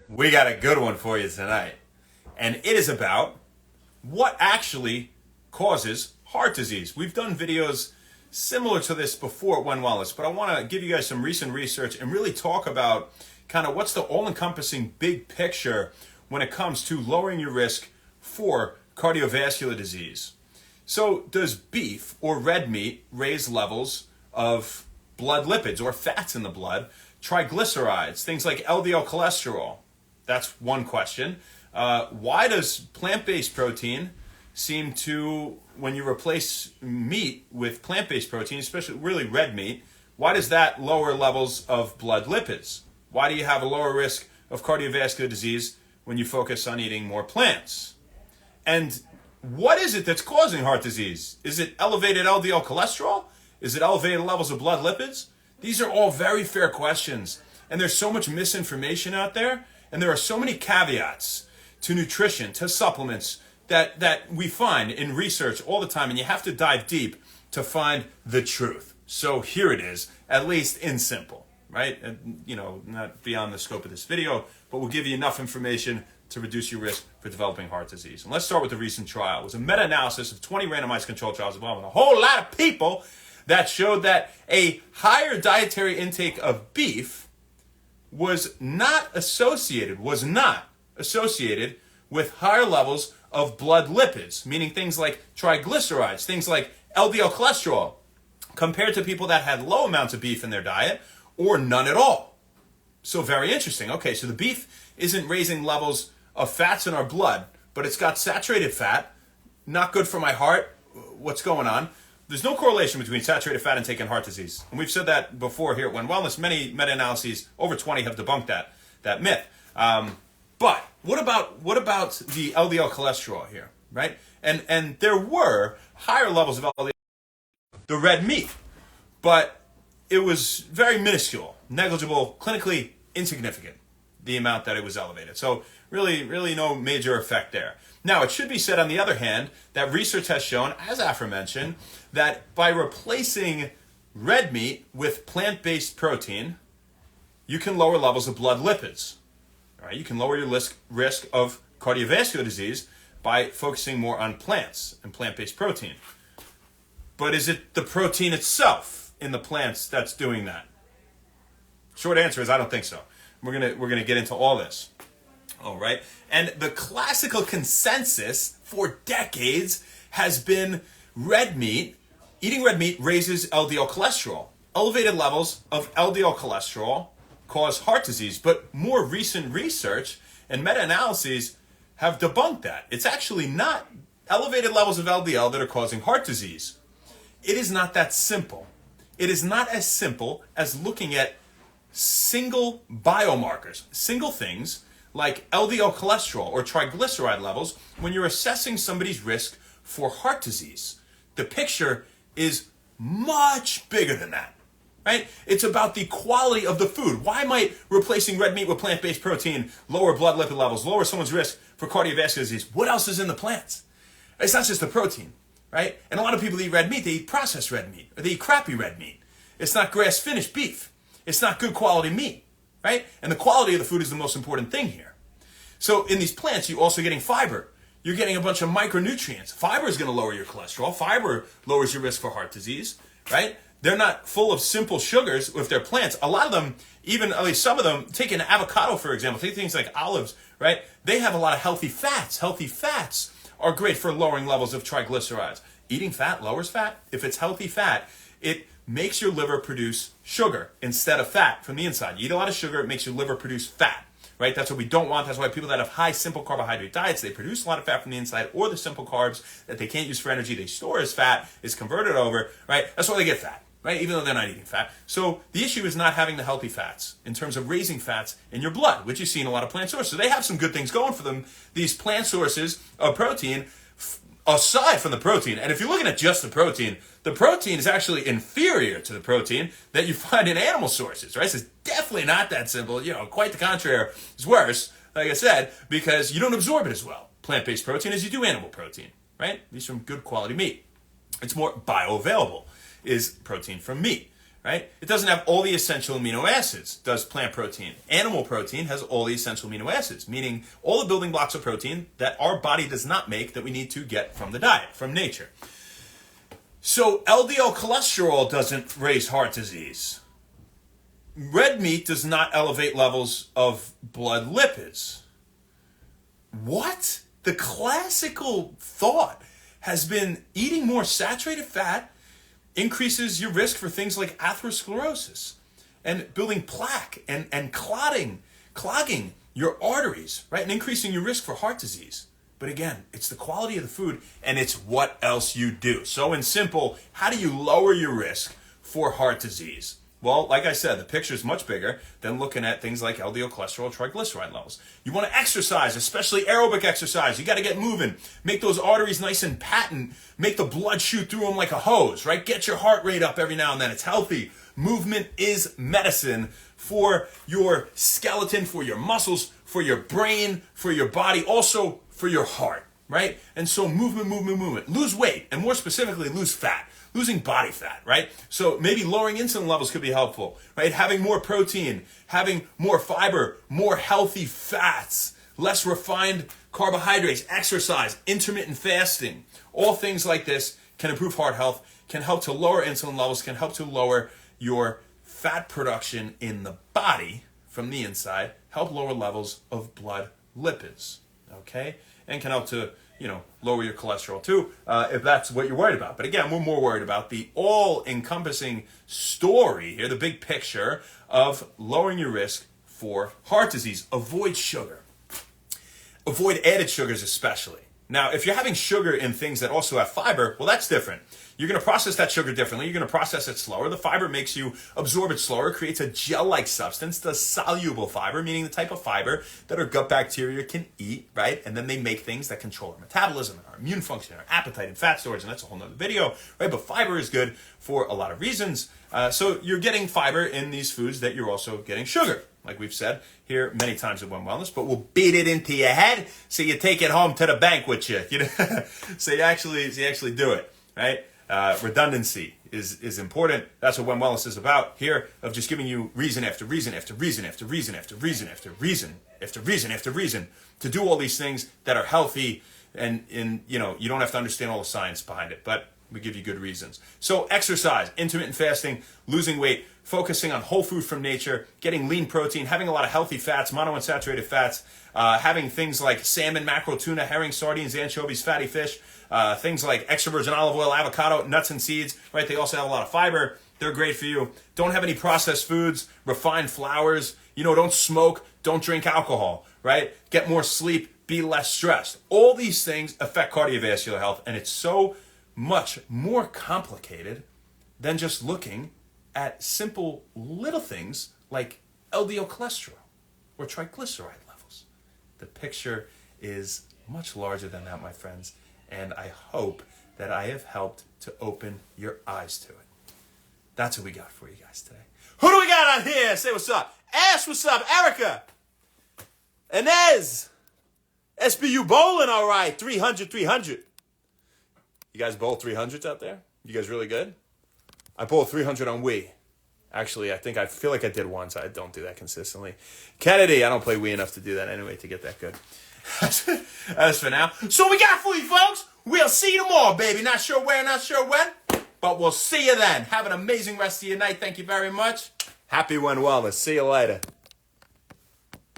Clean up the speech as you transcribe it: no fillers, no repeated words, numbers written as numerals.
We got a good one for you tonight. And it is about what actually causes heart disease. We've done videos similar to this before at One Wellness, but I want to give you guys some recent research and really talk about kind of what's the all-encompassing big picture when it comes to lowering your risk for cardiovascular disease. So does beef or red meat raise levels of blood lipids or fats in the blood, triglycerides, things like LDL cholesterol? That's one question. Why does plant-based protein seem to, when you replace meat with plant-based protein, especially really red meat, why does that lower levels of blood lipids? Why do you have a lower risk of cardiovascular disease when you focus on eating more plants? And what is it that's causing heart disease? Is it elevated LDL cholesterol? Is it elevated levels of blood lipids? These are all very fair questions. And there's so much misinformation out there. And there are so many caveats to nutrition, to supplements that we find in research all the time. And you have to dive deep to find the truth. So here it is, at least in simple, right? And, not beyond the scope of this video, but we'll give you enough information to reduce your risk for developing heart disease. And let's start with the recent trial. It was a meta-analysis of 20 randomized controlled trials involving a whole lot of people that showed that a higher dietary intake of beef was not associated with higher levels of blood lipids, meaning things like triglycerides, things like LDL cholesterol, compared to people that had low amounts of beef in their diet or none at all. So very interesting. Okay, so the beef isn't raising levels of fats in our blood, but it's got saturated fat, not good for my heart. What's going on? There's no correlation between saturated fat and taking heart disease. And we've said that before here at One Wellness. Many meta-analyses, over 20, have debunked that myth. But what about the LDL cholesterol here, right? And there were higher levels of LDL, the red meat, but it was very minuscule, negligible, clinically insignificant, the amount that it was elevated. So really no major effect there. Now, it should be said, on the other hand, that research has shown, as aforementioned, that by replacing red meat with plant-based protein, you can lower levels of blood lipids. All right? You can lower your risk of cardiovascular disease by focusing more on plants and plant-based protein. But is it the protein itself in the plants that's doing that? Short answer is I don't think so. We're gonna get into all this. All right. And the classical consensus for decades has been eating red meat raises LDL cholesterol. Elevated levels of LDL cholesterol cause heart disease, but more recent research and meta-analyses have debunked that. It's actually not elevated levels of LDL that are causing heart disease. It is not that simple. It is not as simple as looking at single biomarkers, single things like LDL cholesterol or triglyceride levels when you're assessing somebody's risk for heart disease. The picture is much bigger than that, right? It's about the quality of the food. Why might replacing red meat with plant-based protein lower blood lipid levels, lower someone's risk for cardiovascular disease? What else is in the plants? It's not just the protein, right? And a lot of people eat red meat, they eat processed red meat, or they eat crappy red meat. It's not grass-finished beef. It's not good quality meat, right? And the quality of the food is the most important thing here. So in these plants, you're also getting fiber. You're getting a bunch of micronutrients. Fiber is going to lower your cholesterol. Fiber lowers your risk for heart disease, right? They're not full of simple sugars if they're plants. A lot of them, even at least some of them, take an avocado, for example, take things like olives, right? They have a lot of healthy fats. Healthy fats are great for lowering levels of triglycerides. Eating fat lowers fat. If it's healthy fat, it makes your liver produce sugar instead of fat from the inside. You eat a lot of sugar, it makes your liver produce fat. Right? That's what we don't want. That's why people that have high simple carbohydrate diets, they produce a lot of fat from the inside, or the simple carbs that they can't use for energy, they store as fat, is converted over, right? That's why they get fat, right? Even though they're not eating fat. So the issue is not having the healthy fats in terms of raising fats in your blood, which you see in a lot of plant sources. So they have some good things going for them, these plant sources of protein, aside from the protein. And if you're looking at just the protein is actually inferior to the protein that you find in animal sources, right? So it's definitely not that simple. Quite the contrary. It's worse, like I said, because you don't absorb it as well, plant-based protein, as you do animal protein, right? These from good quality meat. It's more bioavailable, is protein from meat, right? It doesn't have all the essential amino acids, does plant protein. Animal protein has all the essential amino acids, meaning all the building blocks of protein that our body does not make that we need to get from the diet, from nature. So LDL cholesterol doesn't raise heart disease. Red meat does not elevate levels of blood lipids. What? The classical thought has been eating more saturated fat increases your risk for things like atherosclerosis and building plaque and clogging your arteries, right? And increasing your risk for heart disease. But again, it's the quality of the food and it's what else you do. So in simple, how do you lower your risk for heart disease? Well, like I said, the picture is much bigger than looking at things like LDL cholesterol, triglyceride levels. You want to exercise, especially aerobic exercise. You got to get moving. Make those arteries nice and patent. Make the blood shoot through them like a hose, right? Get your heart rate up every now and then. It's healthy. Movement is medicine for your skeleton, for your muscles, for your brain, for your body, also for your heart, right? And so movement. Lose weight, and more specifically, lose fat. Losing body fat, right? So maybe lowering insulin levels could be helpful, right? Having more protein, having more fiber, more healthy fats, less refined carbohydrates, exercise, intermittent fasting. All things like this can improve heart health, can help to lower insulin levels, can help to lower your fat production in the body from the inside, help lower levels of blood lipids, okay? And can help to lower your cholesterol too, if that's what you're worried about. But again, we're more worried about the all-encompassing story here, the big picture of lowering your risk for heart disease. Avoid sugar. Avoid added sugars especially. Now, if you're having sugar in things that also have fiber, well, that's different. You're going to process that sugar differently. You're going to process it slower. The fiber makes you absorb it slower, creates a gel-like substance, the soluble fiber, meaning the type of fiber that our gut bacteria can eat, right? And then they make things that control our metabolism, and our immune function, our appetite, and fat storage, and that's a whole nother video, right? But fiber is good for a lot of reasons. So you're getting fiber in these foods that you're also getting sugar, like we've said here many times at One Wellness, but we'll beat it into your head so you take it home to the bank with you, so you actually do it, right? Redundancy is important. That's what One Wellness is about here, of just giving you reason after reason after reason after reason after reason after reason after reason after reason to do all these things that are healthy, and you don't have to understand all the science behind it, but we give you good reasons. So exercise, intermittent fasting, losing weight, focusing on whole food from nature, getting lean protein, having a lot of healthy fats, monounsaturated fats, having things like salmon, mackerel, tuna, herring, sardines, anchovies, fatty fish, things like extra virgin olive oil, avocado, nuts and seeds, right? They also have a lot of fiber. They're great for you. Don't have any processed foods, refined flours, don't smoke, don't drink alcohol, right? Get more sleep, be less stressed. All these things affect cardiovascular health, and it's so much more complicated than just looking at simple little things like LDL cholesterol or triglyceride levels. The picture is much larger than that, my friends, and I hope that I have helped to open your eyes to it. That's what we got for you guys today. Who do we got on here? Say what's up. Ash, what's up? Erica. Inez. SBU bowling, all right. 300. You guys bowl 300s out there? You guys really good? I bowled 300 on Wii. Actually, I feel like I did once. I don't do that consistently. Kennedy, I don't play Wii enough to do that anyway to get that good. That's for now. So we got for you, folks. We'll see you tomorrow, baby. Not sure where, not sure when, but we'll see you then. Have an amazing rest of your night. Thank you very much. Happy One Wellness. See you later.